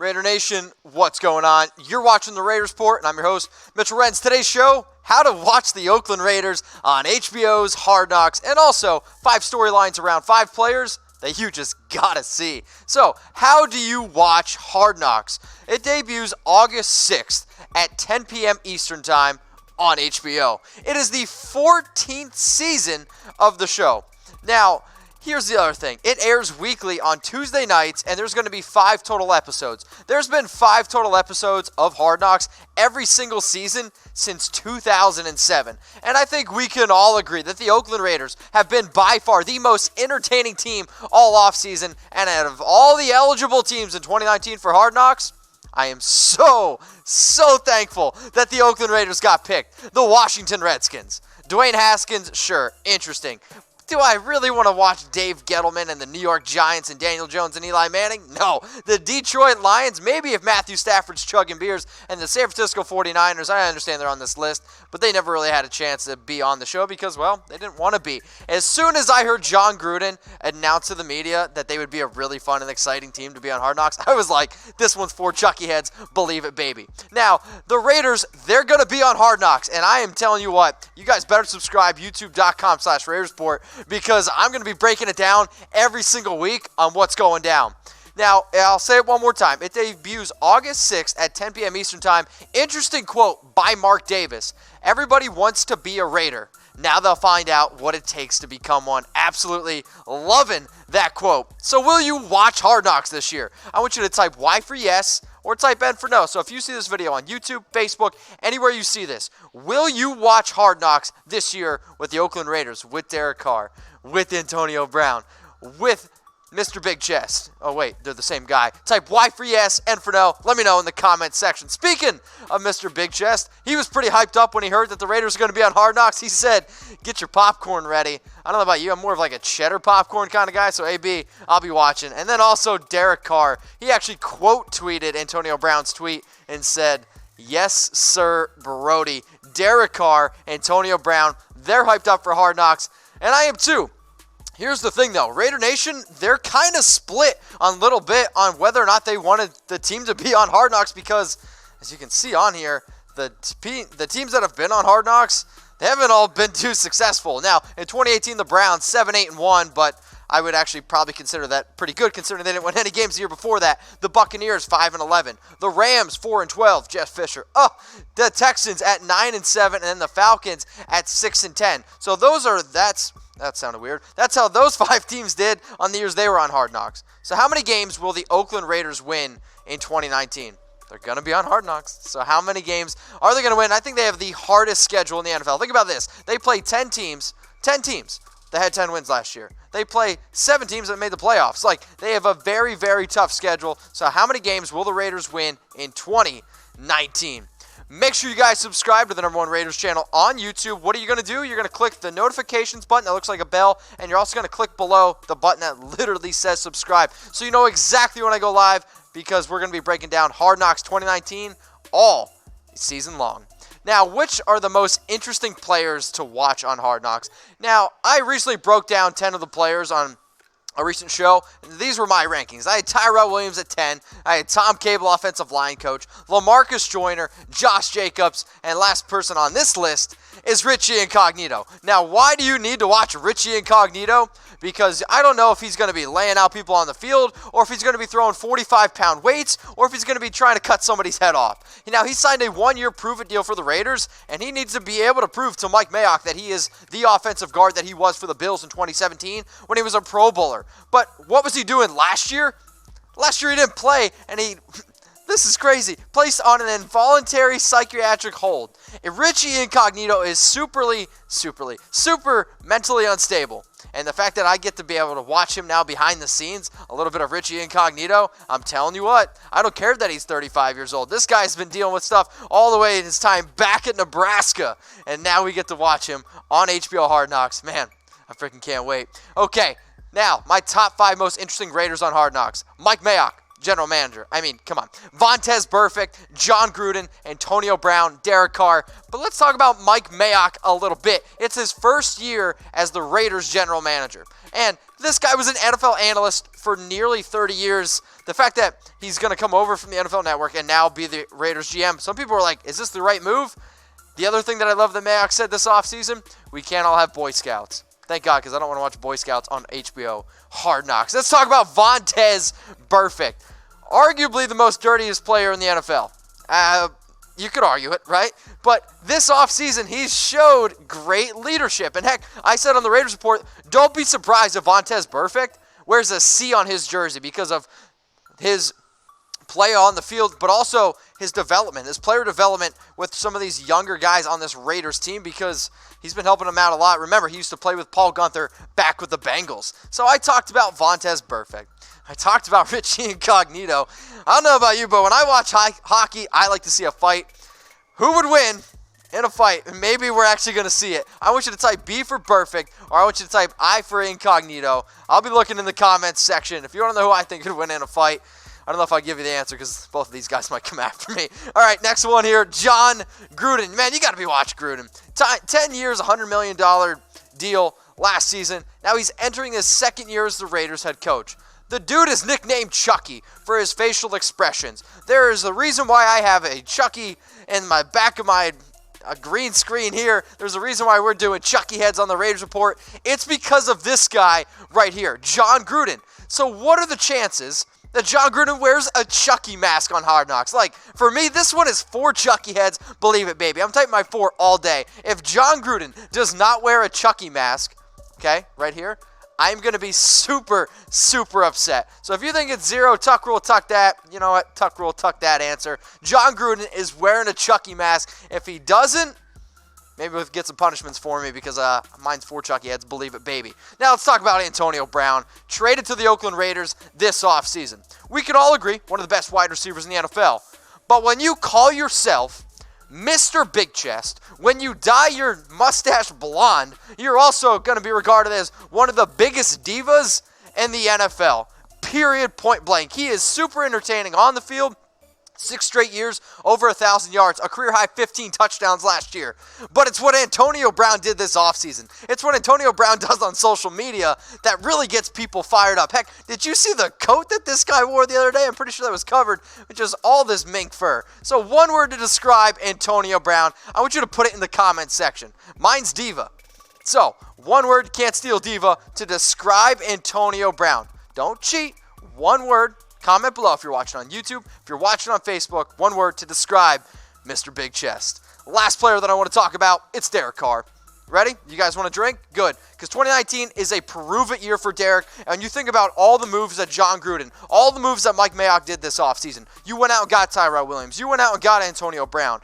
Raider Nation, what's going on? You're watching the Raiders Report, and I'm your host, Mitchell Renz. Today's show, how to watch the Oakland Raiders on HBO's Hard Knocks, and also 5 storylines around 5 players that you just gotta see. So, how do you watch Hard Knocks? It debuts August 6th at 10 p.m. Eastern Time on HBO. It is the 14th season of the show. Now, here's the other thing. It airs weekly on Tuesday nights, and there's going to be 5 total episodes. There's been 5 total episodes of Hard Knocks every single season since 2007. And I think we can all agree that the Oakland Raiders have been by far the most entertaining team all offseason. And out of all the eligible teams in 2019 for Hard Knocks, I am so thankful that the Oakland Raiders got picked. The Washington Redskins. Dwayne Haskins, sure, interesting. Do I really want to watch Dave Gettleman and the New York Giants and Daniel Jones and Eli Manning? No. The Detroit Lions, maybe if Matthew Stafford's chugging beers, and the San Francisco 49ers, I understand they're on this list, but they never really had a chance to be on the show because, well, they didn't want to be. As soon as I heard Jon Gruden announce to the media that they would be a really fun and exciting team to be on Hard Knocks, I was like, this one's for Chucky Heads, believe it, baby. Now, the Raiders, they're going to be on Hard Knocks, and I am telling you what, you guys better subscribe, youtube.com/RaidersReport, because I'm going to be breaking it down every single week on what's going down. Now, I'll say it one more time. It debuts August 6th at 10 p.m. Eastern Time. Interesting quote by Mark Davis. Everybody wants to be a Raider. Now they'll find out what it takes to become one. Absolutely loving that quote. So will you watch Hard Knocks this year? I want you to type Y for yes or type N for no. So if you see this video on YouTube, Facebook, anywhere you see this, will you watch Hard Knocks this year with the Oakland Raiders, with Derek Carr, with Antonio Brown, with Mr. Big Chest? Oh, wait, they're the same guy. Type Y for yes, N for no. Let me know in the comment section. Speaking of Mr. Big Chest, he was pretty hyped up when he heard that the Raiders are going to be on Hard Knocks. He said, get your popcorn ready. I don't know about you. I'm more of like a cheddar popcorn kind of guy, so AB, I'll be watching. And then also Derek Carr. He actually quote tweeted Antonio Brown's tweet and said, yes, sir, Brody. Derek Carr, Antonio Brown, they're hyped up for Hard Knocks, and I am too. Here's the thing, though. Raider Nation, they're kind of split on a little bit on whether or not they wanted the team to be on Hard Knocks because, as you can see on here, the teams that have been on Hard Knocks, they haven't all been too successful. Now, in 2018, the Browns, 7-8-1, but I would actually probably consider that pretty good considering they didn't win any games the year before that. The Buccaneers, 5-11. The Rams, 4-12. Jeff Fisher. The Texans at 9-7, and then the Falcons at 6-10. So that sounded weird. That's how those 5 teams did on the years they were on Hard Knocks. So how many games will the Oakland Raiders win in 2019? They're going to be on Hard Knocks. So how many games are they going to win? I think they have the hardest schedule in the NFL. Think about this. They play 10 teams that had 10 wins last year. They play 7 teams that made the playoffs. Like, they have a very, very tough schedule. So how many games will the Raiders win in 2019? Make sure you guys subscribe to the #1 Raiders channel on YouTube. What are you going to do? You're going to click the notifications button that looks like a bell, and you're also going to click below the button that literally says subscribe. So you know exactly when I go live, because we're going to be breaking down Hard Knocks 2019 all season long. Now, which are the most interesting players to watch on Hard Knocks? Now, I recently broke down 10 of the players on a recent show. These were my rankings. I had Tyrell Williams at 10. I had Tom Cable, offensive line coach, LaMarcus Joyner, Josh Jacobs, and last person on this list is Richie Incognito. Now, why do you need to watch Richie Incognito? Because I don't know if he's going to be laying out people on the field, or if he's going to be throwing 45-pound weights, or if he's going to be trying to cut somebody's head off. Now, he signed a 1-year prove-it deal for the Raiders, and he needs to be able to prove to Mike Mayock that he is the offensive guard that he was for the Bills in 2017 when he was a Pro Bowler. But what was he doing last year? Last year he didn't play, and this is crazy, placed on an involuntary psychiatric hold. If Richie Incognito is super mentally unstable, and the fact that I get to be able to watch him now behind the scenes, a little bit of Richie Incognito, I'm telling you what, I don't care that he's 35 years old. This guy's been dealing with stuff all the way in his time back at Nebraska, and now we get to watch him on HBO Hard Knocks. Man, I freaking can't wait. Okay, now, my top 5 most interesting Raiders on Hard Knocks. Mike Mayock. general manager. I mean, come on. Vontaze, Burfict, Jon Gruden, Antonio Brown, Derek Carr. But let's talk about Mike Mayock a little bit. It's his first year as the Raiders general manager. And this guy was an NFL analyst for nearly 30 years. The fact that he's going to come over from the NFL Network and now be the Raiders GM, some people are like, is this the right move? The other thing that I love that Mayock said this offseason, we can't all have Boy Scouts. Thank God, because I don't want to watch Boy Scouts on HBO Hard Knocks. Let's talk about Vontaze Burfict. Arguably the most dirtiest player in the NFL. You could argue it, right? But this offseason, he's showed great leadership. And heck, I said on the Raiders Report, don't be surprised if Vontaze Burfict wears a C on his jersey because of his play on the field, but also his development, his player development with some of these younger guys on this Raiders team, because he's been helping them out a lot. Remember, he used to play with Paul Gunther back with the Bengals. So I talked about Vontaze Burfict. I talked about Richie Incognito. I don't know about you, but when I watch hockey, I like to see a fight. Who would win in a fight? And maybe we're actually going to see it. I want you to type B for Burfict, or I want you to type I for Incognito. I'll be looking in the comments section. If you want to know who I think could win in a fight, I don't know if I give you the answer because both of these guys might come after me. All right, next one here, Jon Gruden. Man, you got to be watching Gruden. 10 years, $100 million deal last season. Now he's entering his second year as the Raiders head coach. The dude is nicknamed Chucky for his facial expressions. There is a reason why I have a Chucky in my back of my green screen here. There's a reason why we're doing Chucky Heads on the Raiders Report. It's because of this guy right here, Jon Gruden. So what are the chances that Jon Gruden wears a Chucky mask on Hard Knocks? Like, for me, this one is 4 Chucky Heads. Believe it, baby. I'm typing my 4 all day. If Jon Gruden does not wear a Chucky mask, okay, right here, I'm going to be super, super upset. So if you think it's 0, tuck rule, tuck that. You know what? Tuck rule, tuck that answer. Jon Gruden is wearing a Chucky mask. If he doesn't, maybe we'll get some punishments for me because mine's 4 Chucky Heads. Believe it, baby. Now let's talk about Antonio Brown, traded to the Oakland Raiders this offseason. We can all agree, one of the best wide receivers in the NFL. But when you call yourself Mr. Big Chest, when you dye your mustache blonde, you're also going to be regarded as one of the biggest divas in the NFL. Period, point blank. He is super entertaining on the field. 6 straight years, over 1,000 yards, a career-high 15 touchdowns last year. But it's what Antonio Brown did this offseason. It's what Antonio Brown does on social media that really gets people fired up. Heck, did you see the coat that this guy wore the other day? I'm pretty sure that was covered with just all this mink fur. So one word to describe Antonio Brown. I want you to put it in the comments section. Mine's diva. So, one word, can't steal diva, to describe Antonio Brown. Don't cheat. One word. Comment below if you're watching on YouTube. If you're watching on Facebook, one word to describe Mr. Big Chest. Last player that I want to talk about, it's Derek Carr. Ready? You guys want to drink? Good. Because 2019 is a prove-it year for Derek. And you think about all the moves that Jon Gruden, all the moves that Mike Mayock did this offseason. You went out and got Tyrell Williams. You went out and got Antonio Brown.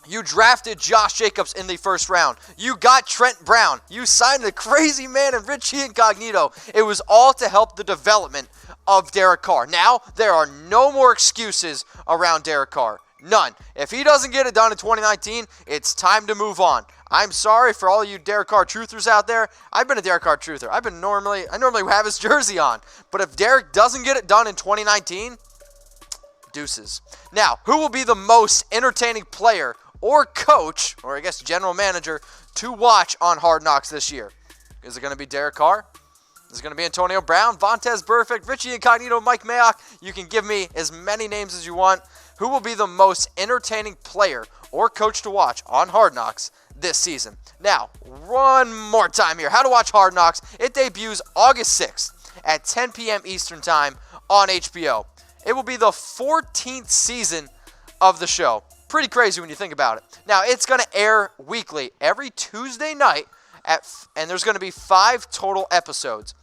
You drafted Josh Jacobs in the first round. You got Trent Brown. You signed the crazy man and Richie Incognito. It was all to help the development of Derek Carr. Now, there are no more excuses around Derek Carr. None. If he doesn't get it done in 2019, it's time to move on. I'm sorry for all you Derek Carr truthers out there. I've been a Derek Carr truther. I normally have his jersey on. But if Derek doesn't get it done in 2019, deuces. Now, who will be the most entertaining player or coach, or I guess general manager, to watch on Hard Knocks this year? Is it going to be Derek Carr? Is it going to be Antonio Brown, Vontaze Burfict, Richie Incognito, Mike Mayock? You can give me as many names as you want. Who will be the most entertaining player or coach to watch on Hard Knocks this season? Now, one more time here. How to watch Hard Knocks. It debuts August 6th at 10 p.m. Eastern Time on HBO. It will be the 14th season of the show. Pretty crazy when you think about it. Now, it's going to air weekly every Tuesday night, and there's going to be 5 total episodes.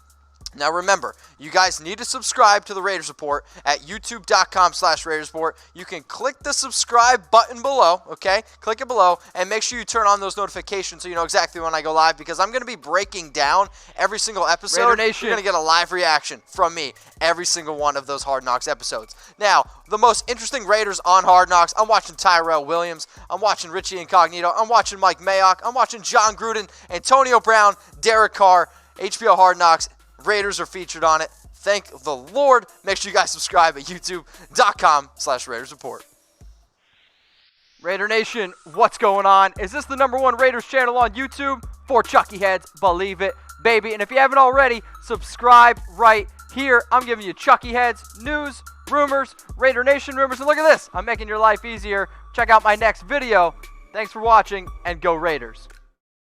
Now remember, you guys need to subscribe to the Raiders Report at youtube.com/Raiders Report. You can click the subscribe button below, okay? Click it below, and make sure you turn on those notifications so you know exactly when I go live, because I'm going to be breaking down every single episode. Raider Nation. You're going to get a live reaction from me every single one of those Hard Knocks episodes. Now, the most interesting Raiders on Hard Knocks, I'm watching Tyrell Williams, I'm watching Richie Incognito, I'm watching Mike Mayock, I'm watching Jon Gruden, Antonio Brown, Derek Carr, HBO Hard Knocks. Raiders are featured on it. Thank the Lord. Make sure you guys subscribe at youtube.com/Raiders Report. Raider Nation, what's going on? Is this the #1 Raiders channel on YouTube? For Chucky Heads, believe it, baby. And if you haven't already, subscribe right here. I'm giving you Chucky Heads, news, rumors, Raider Nation rumors. And look at this, I'm making your life easier. Check out my next video. Thanks for watching, and go Raiders.